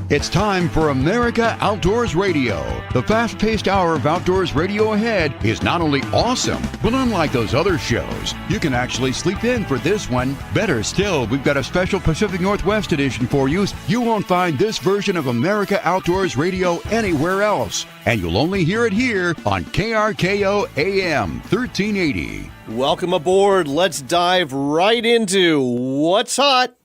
It's time for America Outdoors Radio. The fast-paced hour of outdoors radio ahead is not only awesome, but unlike those other shows, you can actually sleep in for this one. Better still, we've got a special Pacific Northwest edition for you. You won't find this version of America Outdoors Radio anywhere else, and you'll only hear it here on KRKO AM 1380. Welcome aboard. Let's dive right into what's hot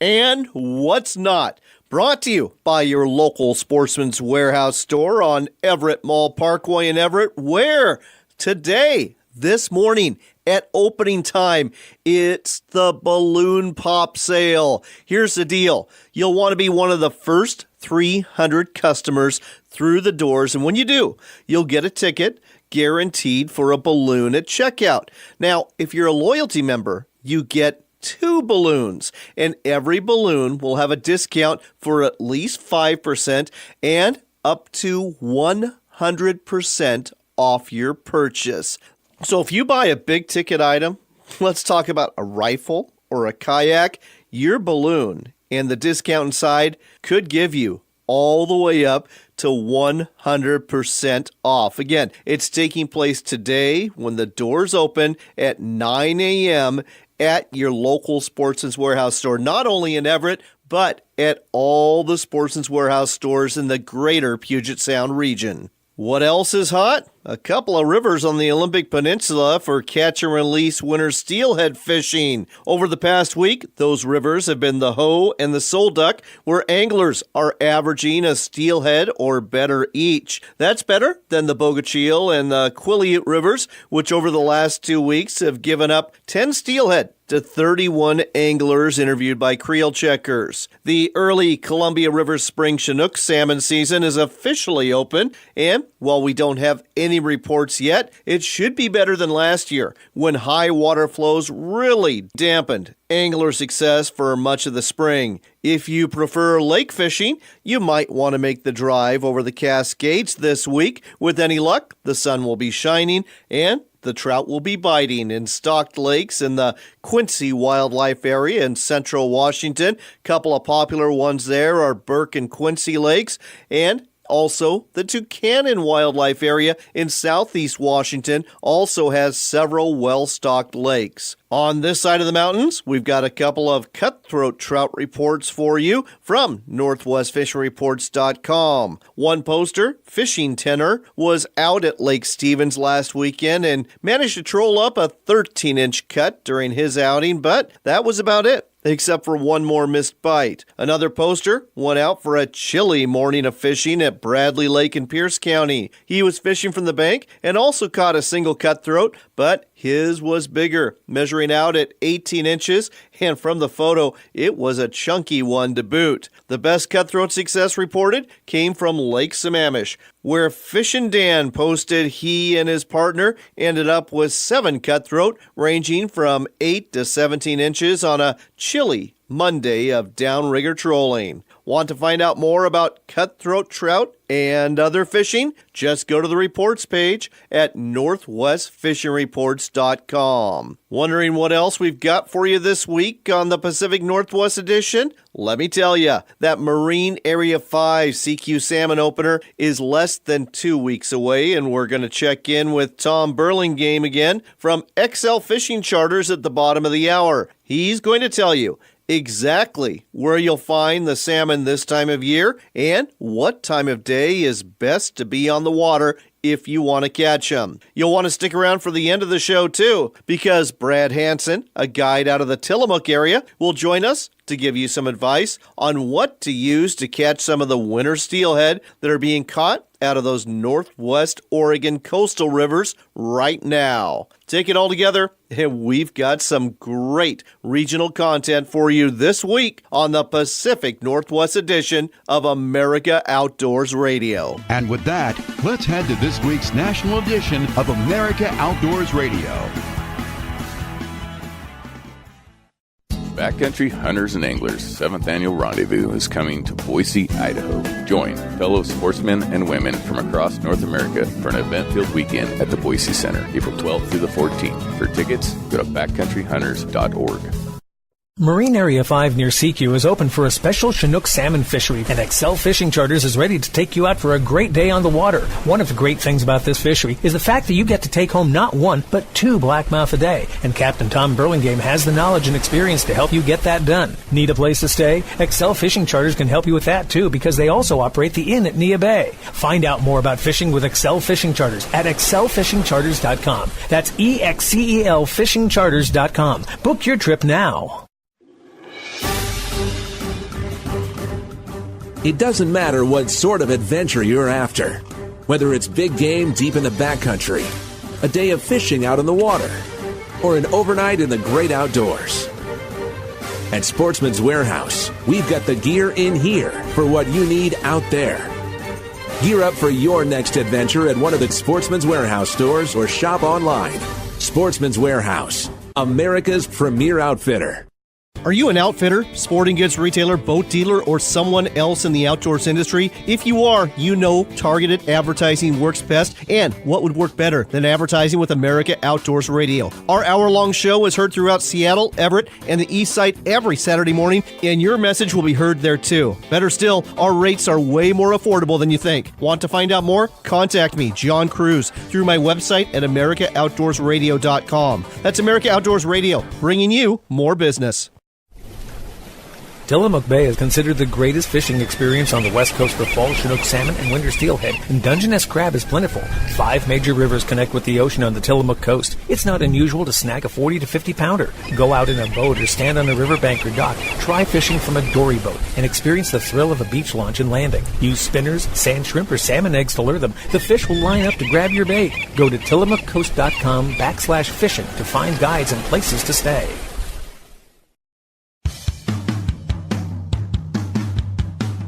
and what's not. Brought to you by your local Sportsman's Warehouse store on Everett Mall Parkway in Everett, where today, this morning, at opening time, it's the balloon pop sale. Here's the deal. You'll want to be one of the first 300 customers through the doors, and when you do, you'll get a ticket guaranteed for a balloon at checkout. Now, if you're a loyalty member, you get 2 balloons, and every balloon will have a discount for at least 5% and up to 100% off your purchase. So if you buy a big ticket item, let's talk about a rifle or a kayak, your balloon and the discount inside could give you all the way up to 100% off. Again, it's taking place today when the doors open at 9 a.m. at your local Sportsman's Warehouse store, not only in Everett, but at all the Sportsman's Warehouse stores in the greater Puget Sound region. What else is hot? A couple of rivers on the Olympic Peninsula for catch and release winter steelhead fishing. Over the past week, those rivers have been the Hoe and the Sole Duck, where anglers are averaging a steelhead or better each. That's better than the Bogachil and the Quileute rivers, which over the last 2 weeks have given up 10 steelhead to 31 anglers interviewed by Creel Checkers. The early Columbia River Spring Chinook salmon season is officially open, and while we don't have any reports yet, it should be better than last year when high water flows really dampened angler success for much of the spring. If you prefer lake fishing, you might want to make the drive over the Cascades this week. With any luck, the sun will be shining and the trout will be biting in stocked lakes in the Quincy Wildlife Area in central Washington. A couple of popular ones there are Burke and Quincy Lakes, and also, the Tucannon Wildlife Area in southeast Washington also has several well-stocked lakes. On this side of the mountains, we've got a couple of cutthroat trout reports for you from NorthwestFishingReports.com. One poster, Fishing Tenor, was out at Lake Stevens last weekend and managed to troll up a 13-inch cut during his outing, but that was about it, except for one more missed bite. Another poster went out for a chilly morning of fishing at Bradley Lake in Pierce County. He was fishing from the bank and also caught a single cutthroat, but his was bigger, measuring out at 18 inches, and from the photo, it was a chunky one to boot. The best cutthroat success reported came from Lake Sammamish, where Fishin' Dan posted he and his partner ended up with 7 cutthroat, ranging from 8 to 17 inches on a chilly Monday of downrigger trolling. Want to find out more about cutthroat trout and other fishing? Just go to the reports page at NorthwestFishingReports.com. Wondering what else we've got for you this week on the Pacific Northwest edition? Let me tell you, that Marine Area 5 Seiku salmon opener is less than 2 weeks away, and we're going to check in with Tom Burlingame again from XL Fishing Charters at the bottom of the hour. He's going to tell you exactly where you'll find the salmon this time of year and what time of day is best to be on the water if you want to catch them. You'll want to stick around for the end of the show too, because Brad Hanson, a guide out of the Tillamook area, will join us to give you some advice on what to use to catch some of the winter steelhead that are being caught out of those Northwest Oregon coastal rivers right now. Take it all together, and we've got some great regional content for you this week on the Pacific Northwest edition of America Outdoors Radio. And with that, let's head to this week's national edition of America Outdoors Radio. Backcountry Hunters and Anglers' 7th Annual Rendezvous is coming to Boise, Idaho. Join fellow sportsmen and women from across North America for an event-filled weekend at the Boise Center, April 12th through the 14th. For tickets, go to backcountryhunters.org. Marine Area 5 near Seiku is open for a special Chinook salmon fishery, and Excel Fishing Charters is ready to take you out for a great day on the water. One of the great things about this fishery is the fact that you get to take home not one, but 2 blackmouth a day, and Captain Tom Burlingame has the knowledge and experience to help you get that done. Need a place to stay? Excel Fishing Charters can help you with that too, because they also operate the inn at Nia Bay. Find out more about fishing with Excel Fishing Charters at excelfishingcharters.com. That's EXCEL fishingcharters.com. Book your trip now. It doesn't matter what sort of adventure you're after. Whether it's big game deep in the backcountry, a day of fishing out on the water, or an overnight in the great outdoors. At Sportsman's Warehouse, we've got the gear in here for what you need out there. Gear up for your next adventure at one of the Sportsman's Warehouse stores or shop online. Sportsman's Warehouse, America's premier outfitter. Are you an outfitter, sporting goods retailer, boat dealer, or someone else in the outdoors industry? If you are, you know targeted advertising works best, and what would work better than advertising with America Outdoors Radio? Our hour-long show is heard throughout Seattle, Everett, and the East Side every Saturday morning, and your message will be heard there too. Better still, our rates are way more affordable than you think. Want to find out more? Contact me, John Cruz, through my website at AmericaOutdoorsRadio.com. That's America Outdoors Radio, bringing you more business. Tillamook Bay is considered the greatest fishing experience on the west coast for fall Chinook salmon and winter steelhead, and Dungeness crab is plentiful. 5 major rivers connect with the ocean on the Tillamook coast. It's not unusual to snag a 40 to 50 pounder. Go out in a boat or stand on a riverbank or dock. Try fishing from a dory boat and experience the thrill of a beach launch and landing. Use spinners, sand shrimp, or salmon eggs to lure them. The fish will line up to grab your bait. Go to tillamookcoast.com/fishing to find guides and places to stay.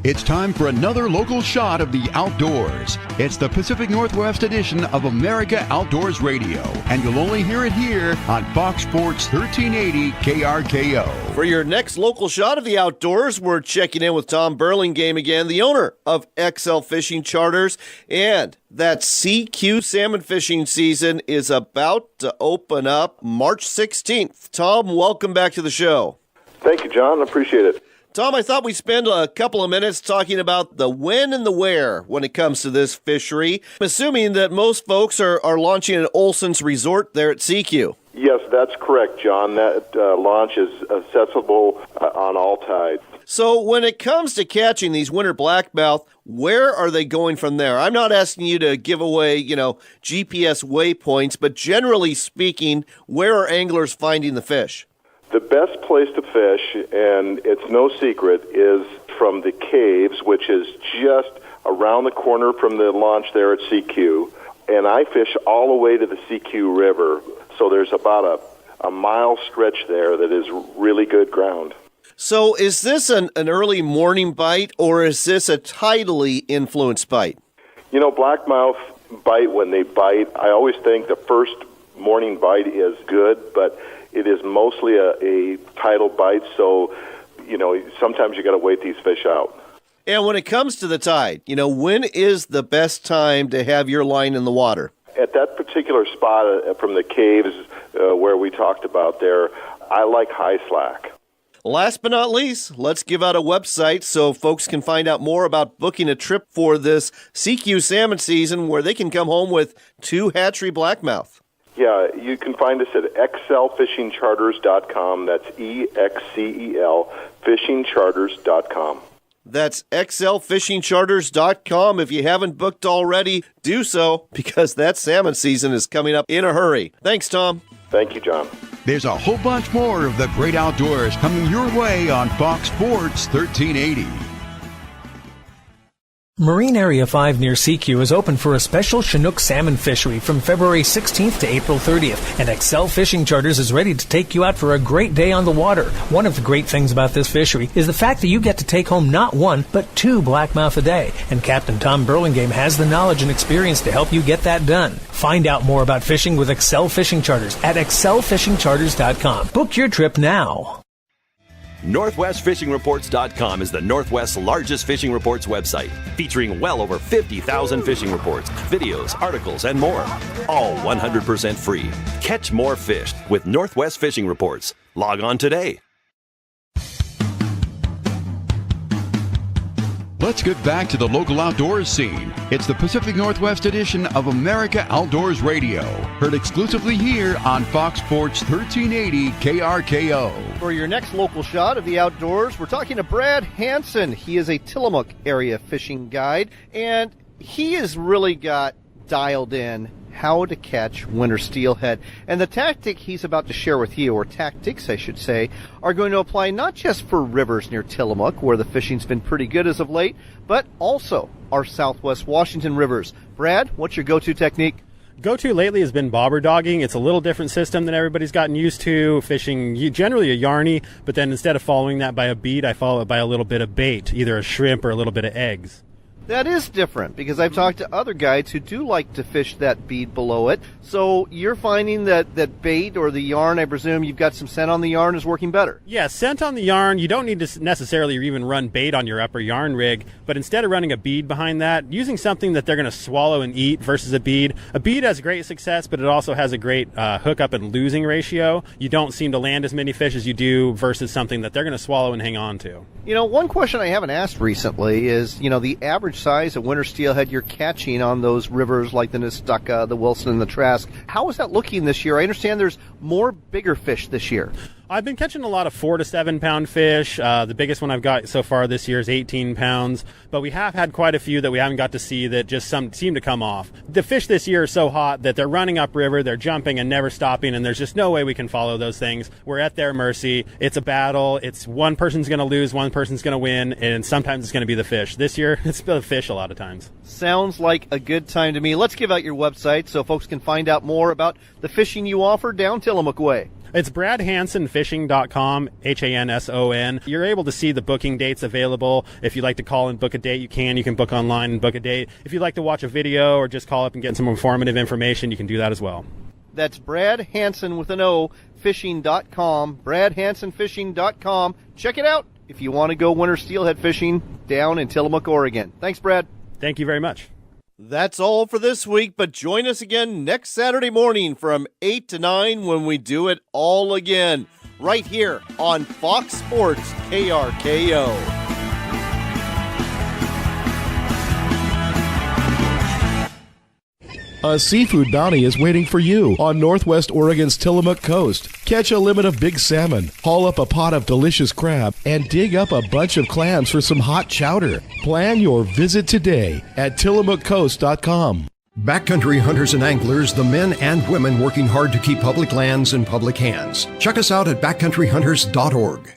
It's time for another local shot of the outdoors. It's the Pacific Northwest edition of America Outdoors Radio, and you'll only hear it here on Fox Sports 1380 KRKO. For your next local shot of the outdoors, we're checking in with Tom Burlingame again, the owner of XL Fishing Charters, and that CQ salmon fishing season is about to open up March 16th. Tom, welcome back to the show. Thank you, John. I appreciate it. Tom, I thought we'd spend a couple of minutes talking about the when and the where when it comes to this fishery. I'm assuming that most folks are launching at Olson's Resort there at Seiku. Yes, that's correct, John. That launch is accessible on all tides. So when it comes to catching these winter blackmouth, where are they going from there? I'm not asking you to give away, GPS waypoints, but generally speaking, where are anglers finding the fish? The best place to fish, and it's no secret, is from the caves, which is just around the corner from the launch there at CQ. And I fish all the way to the CQ River. So there's about a mile stretch there that is really good ground. So is this an early morning bite, or is this a tidally influenced bite? Blackmouth bite when they bite. I always think the first morning bite is good, but it is mostly a tidal bite, so, sometimes you got to wait these fish out. And when it comes to the tide, when is the best time to have your line in the water? At that particular spot from the caves where we talked about there, I like high slack. Last but not least, let's give out a website so folks can find out more about booking a trip for this CQ salmon season where they can come home with 2 hatchery blackmouth. Yeah, you can find us at excelfishingcharters.com. That's EXCEL fishingcharters.com. That's excelfishingcharters.com. If you haven't booked already, do so, because that salmon season is coming up in a hurry. Thanks, Tom. Thank you, John. There's a whole bunch more of the great outdoors coming your way on Fox Sports 1380. Marine Area 5 near Seiku is open for a special Chinook salmon fishery from February 16th to April 30th, and Excel Fishing Charters is ready to take you out for a great day on the water. One of the great things about this fishery is the fact that you get to take home not 1, but 2 blackmouth a day, and Captain Tom Burlingame has the knowledge and experience to help you get that done. Find out more about fishing with Excel Fishing Charters at excelfishingcharters.com. Book your trip now. NorthwestFishingReports.com is the Northwest's largest fishing reports website, featuring well over 50,000 fishing reports, videos, articles, and more. All 100% free. Catch more fish with Northwest Fishing Reports. Log on today. Let's get back to the local outdoors scene. It's the Pacific Northwest edition of America Outdoors Radio. Heard exclusively here on Fox Sports 1380 KRKO. For your next local shot of the outdoors, we're talking to Brad Hanson. He is a Tillamook area fishing guide, and he has really got dialed in how to catch winter steelhead. And the tactic he's about to share with you, or tactics I should say, are going to apply not just for rivers near Tillamook, where the fishing's been pretty good as of late, but also our southwest Washington rivers. Brad, what's your go-to technique? Go-to lately has been bobber dogging. It's a little different system than everybody's gotten used to. Fishing generally a yarny, but then instead of following that by a bead, I follow it by a little bit of bait, either a shrimp or a little bit of eggs. That is different, because I've talked to other guides who do like to fish that bead below it. So you're finding that bait or the yarn, I presume you've got some scent on the yarn, is working better. Yeah, scent on the yarn. You don't need to necessarily even run bait on your upper yarn rig, but instead of running a bead behind that, using something that they're going to swallow and eat versus a bead. A bead has great success, but it also has a great hookup and losing ratio. You don't seem to land as many fish as you do versus something that they're going to swallow and hang on to. You know, one question I haven't asked recently is, the average size of winter steelhead you're catching on those rivers like the Nestucca, the Wilson, and the Trask. How is that looking this year? I understand there's more bigger fish this year. I've been catching a lot of 4 to 7 pound fish. The biggest one I've got so far this year is 18 pounds, but we have had quite a few that we haven't got to see that just seem to come off. The fish this year are so hot that they're running upriver, they're jumping and never stopping, and there's just no way we can follow those things. We're at their mercy. It's a battle. It's one person's going to lose, one person's going to win, and sometimes it's going to be the fish. This year, it's the fish a lot of times. Sounds like a good time to me. Let's give out your website so folks can find out more about the fishing you offer down Tillamook way. It's bradhansonfishing.com, Hanson. You're able to see the booking dates available. If you'd like to call and book a date, you can. You can book online and book a date. If you'd like to watch a video or just call up and get some informative information, you can do that as well. That's Brad Hanson with an O, fishing.com, bradhansonfishing.com. Check it out if you want to go winter steelhead fishing down in Tillamook, Oregon. Thanks, Brad. Thank you very much. That's all for this week, but join us again next Saturday morning from 8 to 9 when we do it all again, right here on Fox Sports KRKO. A seafood bounty is waiting for you on Northwest Oregon's Tillamook coast. Catch a limit of big salmon, haul up a pot of delicious crab, and dig up a bunch of clams for some hot chowder. Plan your visit today at tillamookcoast.com. Backcountry hunters and anglers, the men and women working hard to keep public lands in public hands. Check us out at backcountryhunters.org.